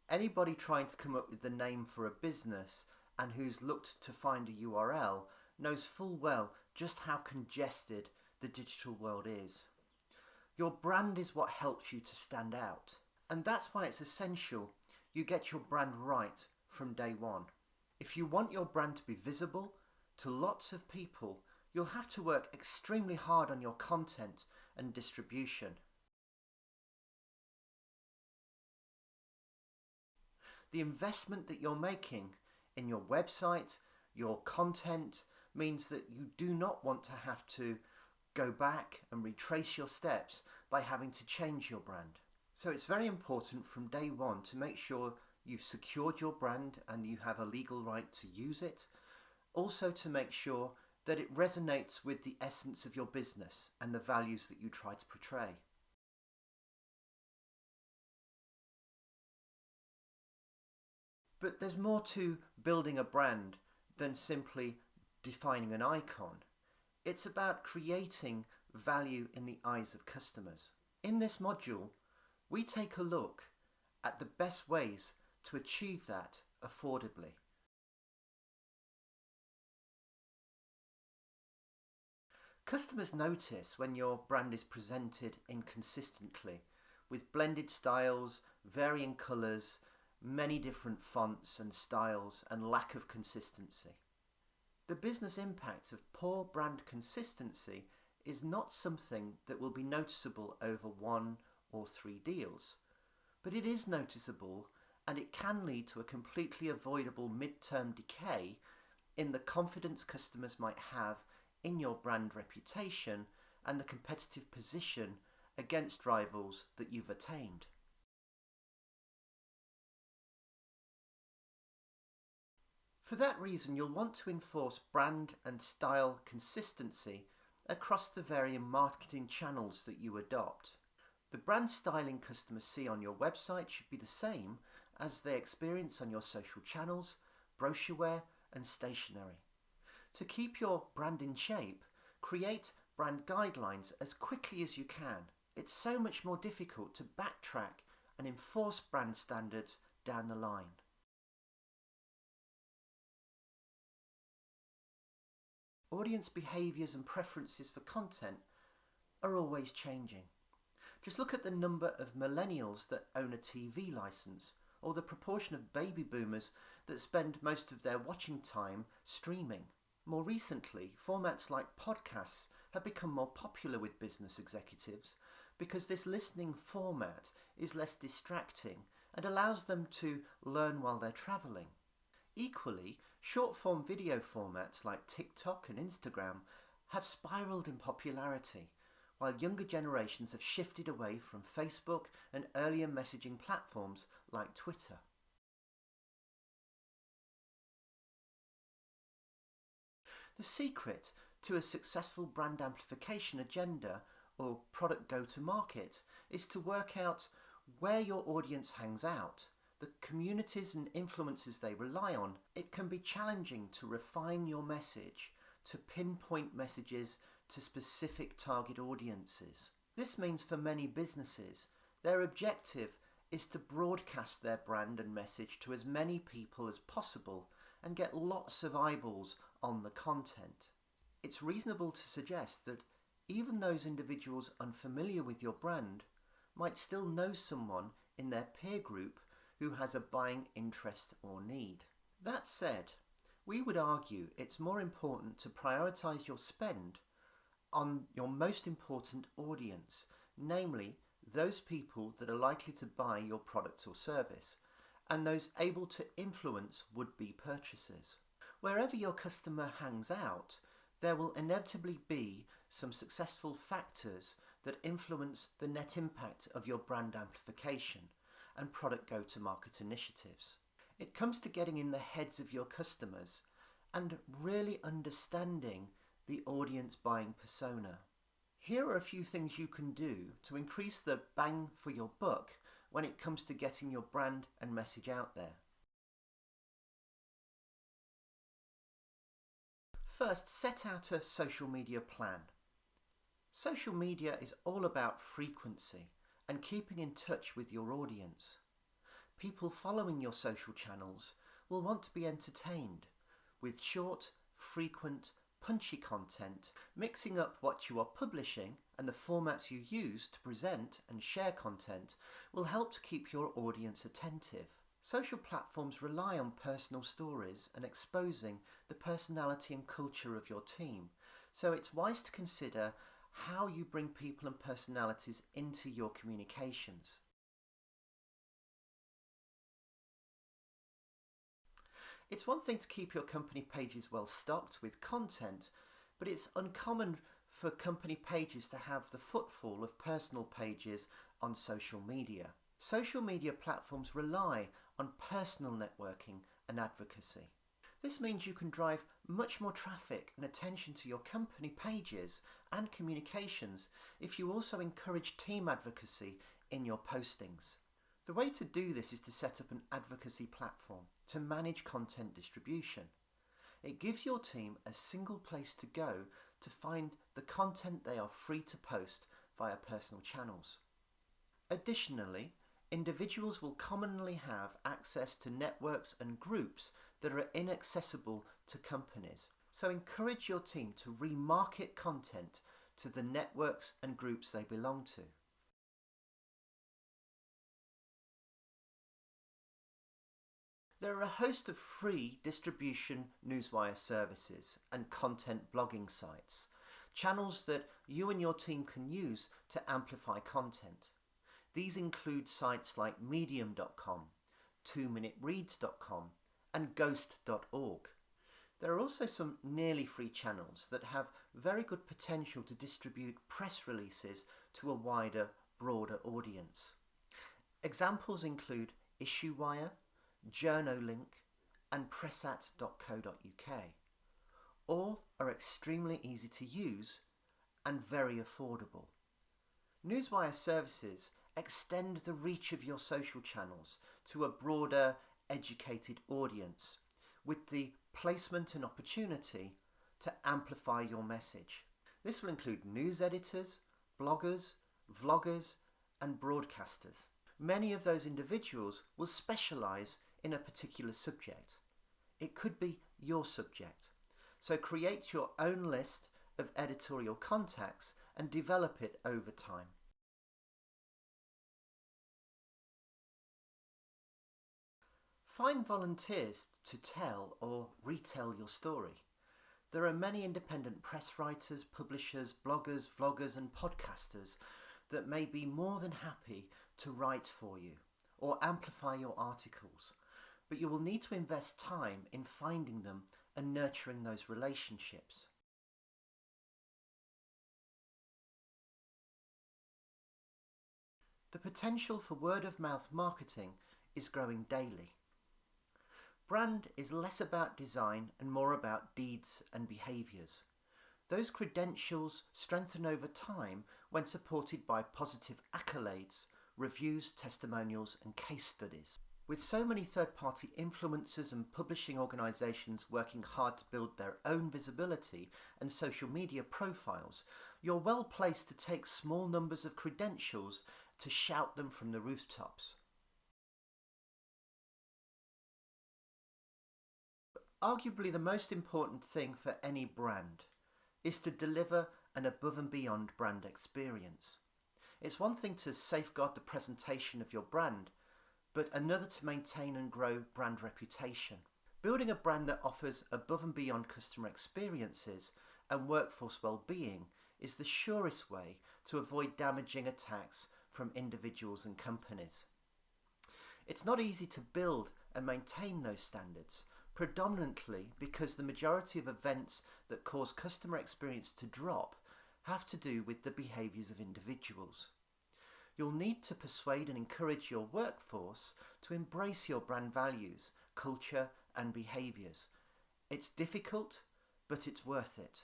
Anybody trying to come up with the name for a business and who's looked to find a URL knows full well just how congested the digital world is. Your brand is what helps you to stand out, and that's why it's essential you get your brand right from day one. If you want your brand to be visible to lots of people, you'll have to work extremely hard on your content and distribution. The investment that you're making in your website, your content, means that you do not want to have to go back and retrace your steps by having to change your brand. So it's very important from day one to make sure you've secured your brand and you have a legal right to use it. Also to make sure that it resonates with the essence of your business and the values that you try to portray. But there's more to building a brand than simply defining an icon. It's about creating value in the eyes of customers. In this module, we take a look at the best ways to achieve that affordably. Customers notice when your brand is presented inconsistently, with blended styles, varying colours, many different fonts and styles, and lack of consistency. The business impact of poor brand consistency is not something that will be noticeable over 1 or 3 deals, but it is noticeable, and it can lead to a completely avoidable mid-term decay in the confidence customers might have in your brand reputation and the competitive position against rivals that you've attained. For that reason, you'll want to enforce brand and style consistency across the varying marketing channels that you adopt. The brand styling customers see on your website should be the same as they experience on your social channels, brochureware, and stationery. To keep your brand in shape, create brand guidelines as quickly as you can. It's so much more difficult to backtrack and enforce brand standards down the line. Audience behaviours and preferences for content are always changing. Just look at the number of millennials that own a TV licence, or the proportion of baby boomers that spend most of their watching time streaming. More recently, formats like podcasts have become more popular with business executives because this listening format is less distracting and allows them to learn while they're travelling. Equally, short-form video formats like TikTok and Instagram have spiralled in popularity, while younger generations have shifted away from Facebook and earlier messaging platforms like Twitter. The secret to a successful brand amplification agenda or product go-to-market is to work out where your audience hangs out, the communities and influences they rely on. It can be challenging to refine your message, to pinpoint messages to specific target audiences. This means for many businesses, their objective is to broadcast their brand and message to as many people as possible and get lots of eyeballs on the content. It's reasonable to suggest that even those individuals unfamiliar with your brand might still know someone in their peer group who has a buying interest or need. That said, we would argue it's more important to prioritise your spend on your most important audience, namely those people that are likely to buy your product or service, and those able to influence would-be purchasers. Wherever your customer hangs out, there will inevitably be some successful factors that influence the net impact of your brand amplification and product go-to-market initiatives. It comes to getting in the heads of your customers and really understanding the audience buying persona. Here are a few things you can do to increase the bang for your buck when it comes to getting your brand and message out there. First, set out a social media plan. Social media is all about frequency and keeping in touch with your audience. People following your social channels will want to be entertained with short, frequent, punchy content. Mixing up what you are publishing and the formats you use to present and share content will help to keep your audience attentive. Social platforms rely on personal stories and exposing the personality and culture of your team, so it's wise to consider how you bring people and personalities into your communications. It's one thing to keep your company pages well stocked with content, but it's uncommon for company pages to have the footfall of personal pages on social media. Social media platforms rely on personal networking and advocacy. This means you can drive much more traffic and attention to your company pages and communications if you also encourage team advocacy in your postings. The way to do this is to set up an advocacy platform to manage content distribution. It gives your team a single place to go to find the content they are free to post via personal channels. Additionally, individuals will commonly have access to networks and groups that are inaccessible to companies, so encourage your team to remarket content to the networks and groups they belong to. There are a host of free distribution newswire services and content blogging sites, channels that you and your team can use to amplify content. These include sites like medium.com, 2minutereads.com and ghost.org. There are also some nearly free channels that have very good potential to distribute press releases to a wider, broader audience. Examples include IssueWire, JournoLink and pressat.co.uk. All are extremely easy to use and very affordable. Newswire services extend the reach of your social channels to a broader, educated audience with the placement and opportunity to amplify your message. This will include news editors, bloggers, vloggers and broadcasters. Many of those individuals will specialise in a particular subject. It could be your subject. So create your own list of editorial contacts and develop it over time. Find volunteers to tell or retell your story. There are many independent press writers, publishers, bloggers, vloggers and podcasters that may be more than happy to write for you or amplify your articles, but you will need to invest time in finding them and nurturing those relationships. The potential for word-of-mouth marketing is growing daily. Brand is less about design and more about deeds and behaviours. Those credentials strengthen over time when supported by positive accolades, reviews, testimonials and case studies. With so many third-party influencers and publishing organisations working hard to build their own visibility and social media profiles, you're well placed to take small numbers of credentials to shout them from the rooftops. Arguably the most important thing for any brand is to deliver an above and beyond brand experience. It's one thing to safeguard the presentation of your brand, but another to maintain and grow brand reputation. Building a brand that offers above and beyond customer experiences and workforce well-being is the surest way to avoid damaging attacks from individuals and companies. It's not easy to build and maintain those standards, predominantly because the majority of events that cause customer experience to drop have to do with the behaviours of individuals. You'll need to persuade and encourage your workforce to embrace your brand values, culture and behaviours. It's difficult, but it's worth it.